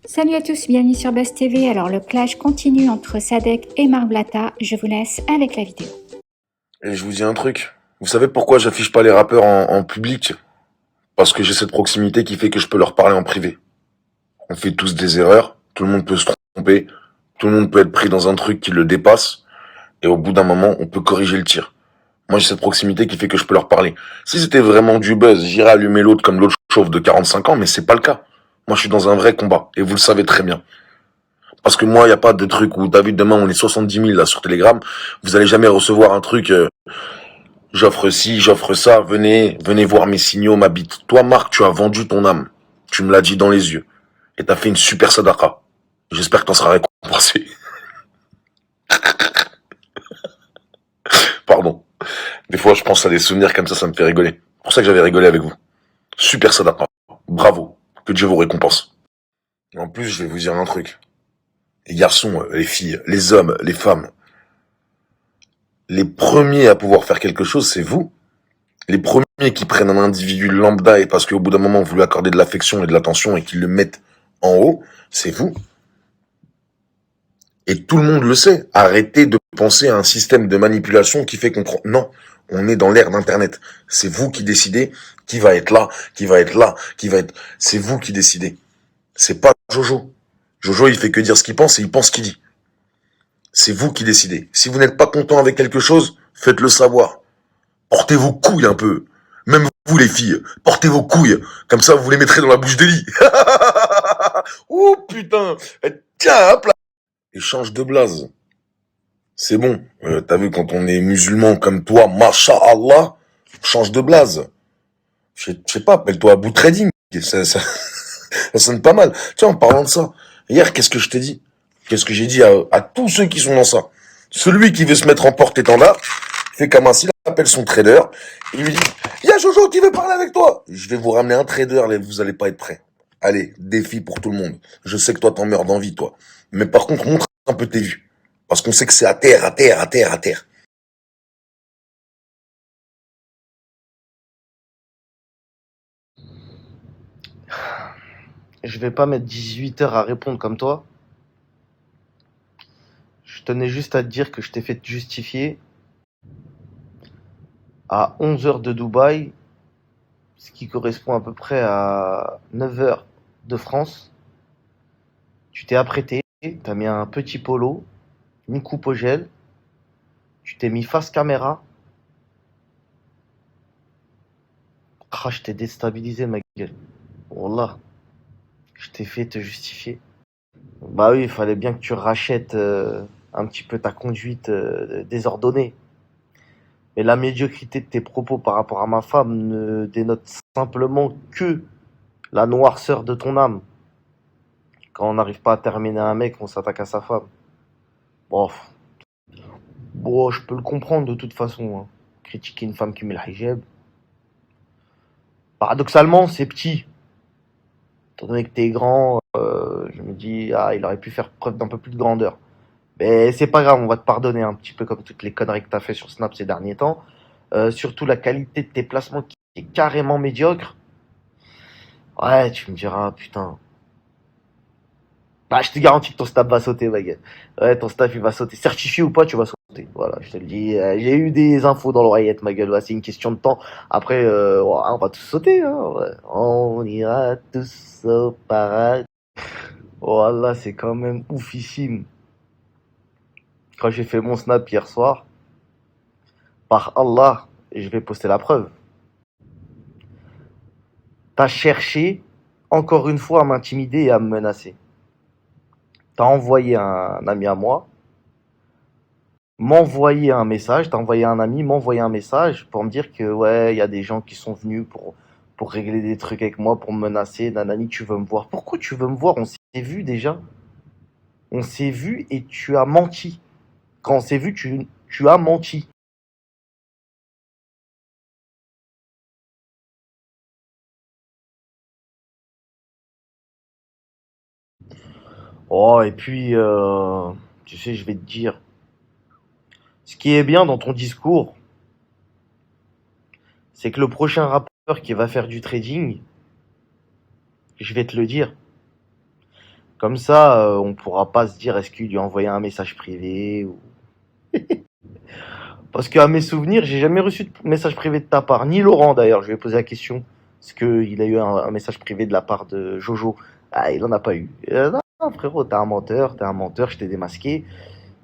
Salut à tous, bienvenue sur Buzz TV. Alors le clash continue entre Sadek et Marblata. Je vous laisse avec la vidéo. Et je vous dis un truc. Vous savez pourquoi j'affiche pas les rappeurs en public? Parce que j'ai cette proximité qui fait que je peux leur parler en privé. On fait tous des erreurs, tout le monde peut se tromper, tout le monde peut être pris dans un truc qui le dépasse, et au bout d'un moment, on peut corriger le tir. Moi, j'ai cette proximité qui fait que je peux leur parler. Si c'était vraiment du buzz, j'irais allumer l'autre comme l'autre chauve de 45 ans, mais c'est pas le cas. Moi, je suis dans un vrai combat, et vous le savez très bien. Parce que moi, il n'y a pas de truc où, David, demain, on est 70 000 là sur Telegram, vous allez jamais recevoir un truc... j'offre ci, j'offre ça, venez voir mes signaux, ma bite. Toi, Marc, tu as vendu ton âme. Tu me l'as dit dans les yeux. Et t'as fait une super sadaqa. J'espère que t'en seras récompensé. Pardon. Des fois, je pense à des souvenirs comme ça me fait rigoler. C'est pour ça que j'avais rigolé avec vous. Super sadaqa. Bravo. Que Dieu vous récompense. Et en plus, je vais vous dire un truc. Les garçons, les filles, les hommes, les femmes, les premiers à pouvoir faire quelque chose, c'est vous. Les premiers qui prennent un individu lambda et parce qu'au bout d'un moment, vous lui accordez de l'affection et de l'attention et qu'ils le mettent en haut, c'est vous. Et tout le monde le sait. Arrêtez de penser à un système de manipulation qui fait qu'on prend... Non, on est dans l'ère d'Internet. C'est vous qui décidez qui va être là, qui va être là, qui va être... C'est vous qui décidez. C'est pas Jojo. Jojo, il fait que dire ce qu'il pense et il pense ce qu'il dit. C'est vous qui décidez. Si vous n'êtes pas content avec quelque chose, faites-le savoir. Portez vos couilles un peu. Même vous, les filles, portez vos couilles. Comme ça, vous les mettrez dans la bouche d'Eli. Oh putain. Tiens, hop là. Et change de blase. C'est bon. T'as vu, quand on est musulman comme toi, masha'Allah, change de blase. Je sais pas, appelle-toi Abou Trading. Ça sonne pas mal. Tiens, en parlant de ça, hier, qu'est-ce que je t'ai dit? Qu'est-ce que j'ai dit à tous ceux qui sont dans ça? Celui qui veut se mettre en porte-étendard, fait comme un s'il appelle son trader, il lui dit, il y a Jojo qui veut parler avec toi. Je vais vous ramener un trader, vous allez pas être prêts. Allez, défi pour tout le monde. Je sais que toi t'en meurs d'envie, toi. Mais par contre, montre un peu tes vues. Parce qu'on sait que c'est à terre, à terre, à terre, à terre. Je vais pas mettre 18 heures à répondre comme toi. Je tenais juste à te dire que je t'ai fait te justifier à 11 heures de Dubaï, ce qui correspond à peu près à 9 heures de France. Tu t'es apprêté, t'as mis un petit polo, une coupe au gel, tu t'es mis face caméra. Ah, je t'ai déstabilisé, ma gueule. Wallah, je t'ai fait te justifier. Bah oui, il fallait bien que tu rachètes un petit peu ta conduite désordonnée. Mais la médiocrité de tes propos par rapport à ma femme ne dénote simplement que la noirceur de ton âme. Quand on n'arrive pas à terminer un mec, on s'attaque à sa femme. Bon, bon, je peux le comprendre de toute façon, hein. Critiquer une femme qui met le hijab. Paradoxalement, c'est petit. Étant donné que t'es grand, je me dis, ah, il aurait pu faire preuve d'un peu plus de grandeur. Mais c'est pas grave, on va te pardonner un petit peu comme toutes les conneries que t'as fait sur Snap ces derniers temps. Surtout la qualité de tes placements qui est carrément médiocre. Ouais, tu me diras, putain. Bah, je te garantis que ton staff va sauter, ma gueule. Ouais, ton staff, il va sauter. Certifié ou pas, tu vas sauter. Voilà, je te le dis. J'ai eu des infos dans l'oreillette, ma gueule. Ouais, c'est une question de temps. Après, ouais, on va tous sauter, hein. Ouais. On ira tous au paradis. Voilà, c'est quand même oufissime. Quand j'ai fait mon snap hier soir, par Allah, et je vais poster la preuve. T'as cherché, encore une fois, à m'intimider et à me menacer. T'as envoyé un ami à moi, m'envoyer un message, t'as envoyé un ami, m'envoyer un message pour me dire que ouais, il y a des gens qui sont venus pour régler des trucs avec moi, pour me menacer, nanani, tu veux me voir. Pourquoi tu veux me voir? On s'est vu déjà. On s'est vu et tu as menti. Quand on s'est vu, tu as menti. Oh, et puis, tu sais, je vais te dire, ce qui est bien dans ton discours, c'est que le prochain rappeur qui va faire du trading, je vais te le dire, Comme ça, on pourra pas se dire est-ce qu'il lui a envoyé un message privé ou... Parce qu'à mes souvenirs, j'ai jamais reçu de message privé de ta part, ni Laurent d'ailleurs. Je lui ai posé la question. Est-ce qu'il a eu un message privé de la part de Jojo? Ah, il en a pas eu. Non, frérot, t'es un menteur, je t'ai démasqué.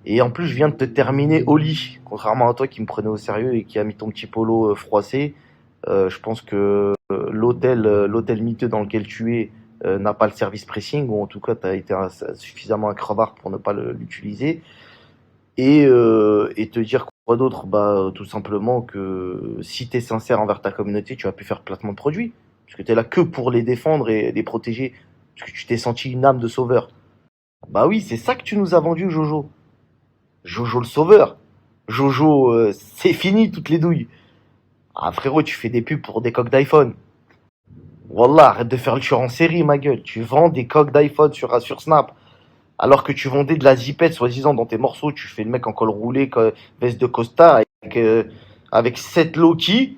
Et en plus, je viens de te terminer au lit. Contrairement à toi qui me prenais au sérieux et qui a mis ton petit polo froissé, je pense que l'hôtel miteux dans lequel tu es n'a pas le service pressing, ou en tout cas, tu as été suffisamment un crevard pour ne pas l'utiliser. Et te dire quoi d'autre? Bah, tout simplement que si tu es sincère envers ta communauté, tu vas plus faire placement de produits. Parce que tu es là que pour les défendre et les protéger. Parce que tu t'es senti une âme de sauveur. Bah oui, c'est ça que tu nous as vendu, Jojo. Jojo le sauveur. Jojo, c'est fini toutes les douilles. Ah frérot, tu fais des pubs pour des coques d'iPhone. Wallah, arrête de faire le tueur en série, ma gueule. Tu vends des coques d'iPhone sur Snap. Alors que tu vendais de la zipette, soi-disant, dans tes morceaux. Tu fais le mec en col roulé, veste de costard, avec 7 Loki.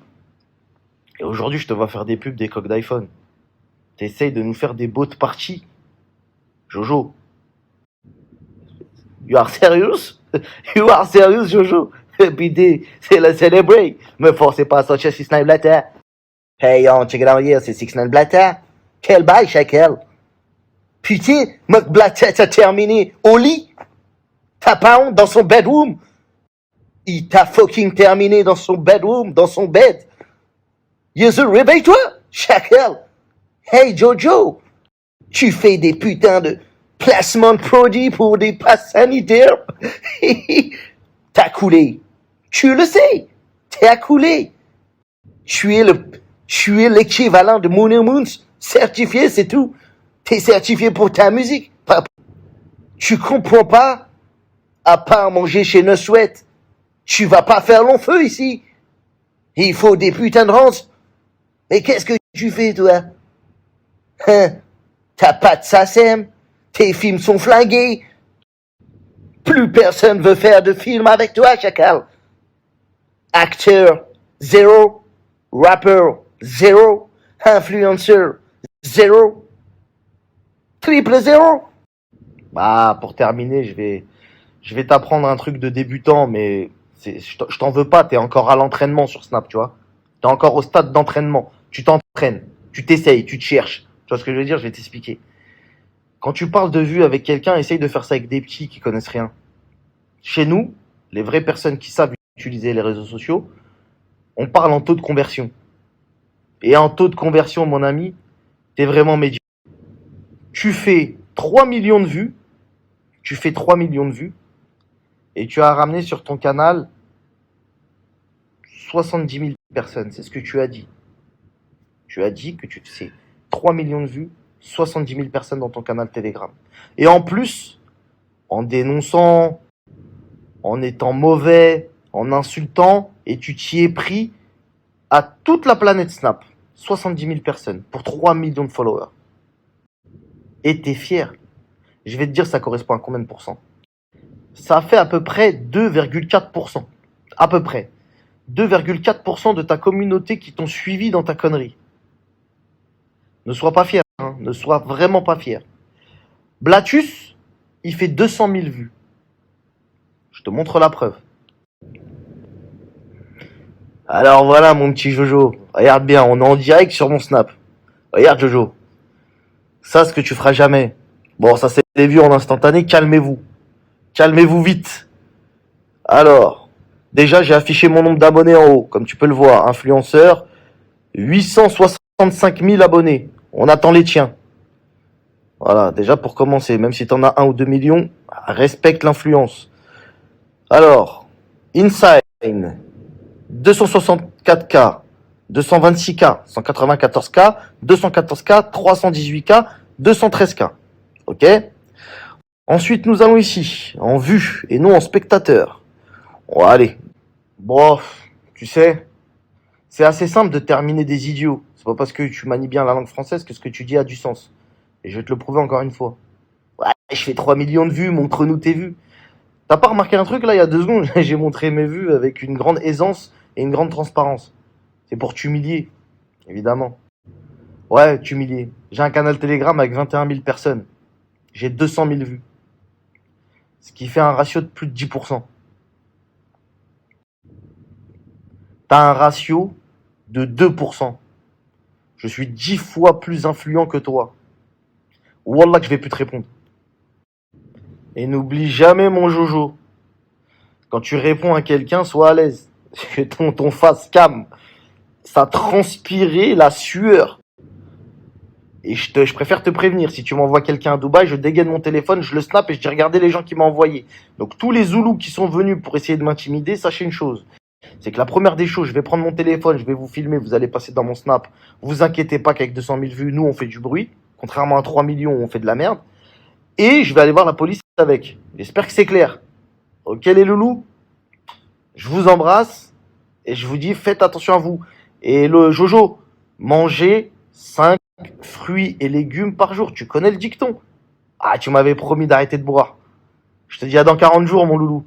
Et aujourd'hui, je te vois faire des pubs des coques d'iPhone. T'essayes de nous faire des beaux parties. Jojo. You are serious? You are serious, Jojo? BD, c'est la célébrer. Me forcez pas à sortir 6ix9ine Blatter. Hey, on check it out here, c'est 6ix9ine Blatter. Quel bail, Shakel. Putain, Mc Blatter t'a terminé au lit. T'as pas honte dans son bedroom. Il t'a fucking terminé dans son bedroom, dans son bed. Yezu, réveille-toi, Shakel. Hey, Jojo. Tu fais des putains de placements de produits pour des passes sanitaires. T'as coulé. Tu le sais. T'as coulé. Tu es l'équivalent de Moon Moons. Certifié, c'est tout. T'es certifié pour ta musique. Tu comprends pas? À part manger chez No Sweat, tu vas pas faire long feu ici. Il faut des putains de ronces. Et qu'est-ce que tu fais, toi? Hein? T'as pas de SACEM. Tes films sont flingués. Plus personne veut faire de film avec toi, Chacal. Acteur, zéro. Rappeur, zéro. Influenceur, zéro. Triple zéro. Bah, pour terminer, je vais t'apprendre un truc de débutant, mais je t'en veux pas, t'es encore à l'entraînement sur Snap, tu vois. T'es encore au stade d'entraînement. Tu t'entraînes, tu t'essayes, tu te cherches. Tu vois ce que je veux dire? Je vais t'expliquer. Quand tu parles de vues avec quelqu'un, essaye de faire ça avec des petits qui connaissent rien. Chez nous, les vraies personnes qui savent utiliser les réseaux sociaux, on parle en taux de conversion. Et en taux de conversion, mon ami, t'es vraiment médiocre. Tu fais 3 millions de vues, et tu as ramené sur ton canal 70 000 personnes. C'est ce que tu as dit. Tu as dit que tu fais 3 millions de vues, 70 000 personnes dans ton canal Telegram. Et en plus, en dénonçant, en étant mauvais, en insultant, et tu t'y es pris à toute la planète Snap. 70 000 personnes pour 3 millions de followers. Et t'es fier. Je vais te dire, ça correspond à combien de pourcents? Ça fait à peu près 2,4%. À peu près. 2,4% de ta communauté qui t'ont suivi dans ta connerie. Ne sois pas fier, hein. Ne sois vraiment pas fier. Blatus, il fait 200 000 vues. Je te montre la preuve. Alors voilà, mon petit Jojo. Regarde bien, on est en direct sur mon Snap. Regarde, Jojo. Ça, ce que tu feras jamais. Bon, ça, c'est des vues en instantané. Calmez-vous. Calmez-vous vite. Alors, déjà, j'ai affiché mon nombre d'abonnés en haut. Comme tu peux le voir, influenceur, 865 000 abonnés. On attend les tiens. Voilà, déjà pour commencer, même si t'en as 1 ou 2 millions, respecte l'influence. Alors, Inside, 264K, 226K, 194K, 214K, 318K, 213K. Ok? Ensuite, nous allons ici, en vue et non en spectateur. Bon, allez. Bon, tu sais, c'est assez simple de terminer des idiots. C'est pas parce que tu manies bien la langue française que ce que tu dis a du sens. Et je vais te le prouver encore une fois. Ouais, je fais 3 millions de vues, montre-nous tes vues. T'as pas remarqué un truc là, il y a 2 secondes? J'ai montré mes vues avec une grande aisance et une grande transparence. C'est pour t'humilier, évidemment. Ouais, t'humilier. J'ai un canal Telegram avec 21 000 personnes. j'ai 200 000 vues. Ce qui fait un ratio de plus de 10%. T'as un ratio de 2%. Je suis 10 fois plus influent que toi. Wallah que je vais plus te répondre. Et n'oublie jamais, mon Jojo, quand tu réponds à quelqu'un, sois à l'aise. Ton face cam, ça transpirait la sueur. Et je préfère te prévenir, si tu m'envoies quelqu'un à Dubaï, je dégaine mon téléphone, je le snap et je dis regardez les gens qui m'ont envoyé. Donc tous les Zoulous qui sont venus pour essayer de m'intimider, sachez une chose. C'est que la première des choses, je vais prendre mon téléphone, je vais vous filmer, vous allez passer dans mon snap. Vous inquiétez pas qu'avec 200 000 vues, nous on fait du bruit. Contrairement à 3 millions où on fait de la merde. Et je vais aller voir la police avec. J'espère que c'est clair. Ok les loulous? Je vous embrasse et je vous dis faites attention à vous. Et le Jojo, mangez 5 fruits et légumes par jour. Tu connais le dicton? Ah, tu m'avais promis d'arrêter de boire. Je te dis à dans 40 jours, mon loulou.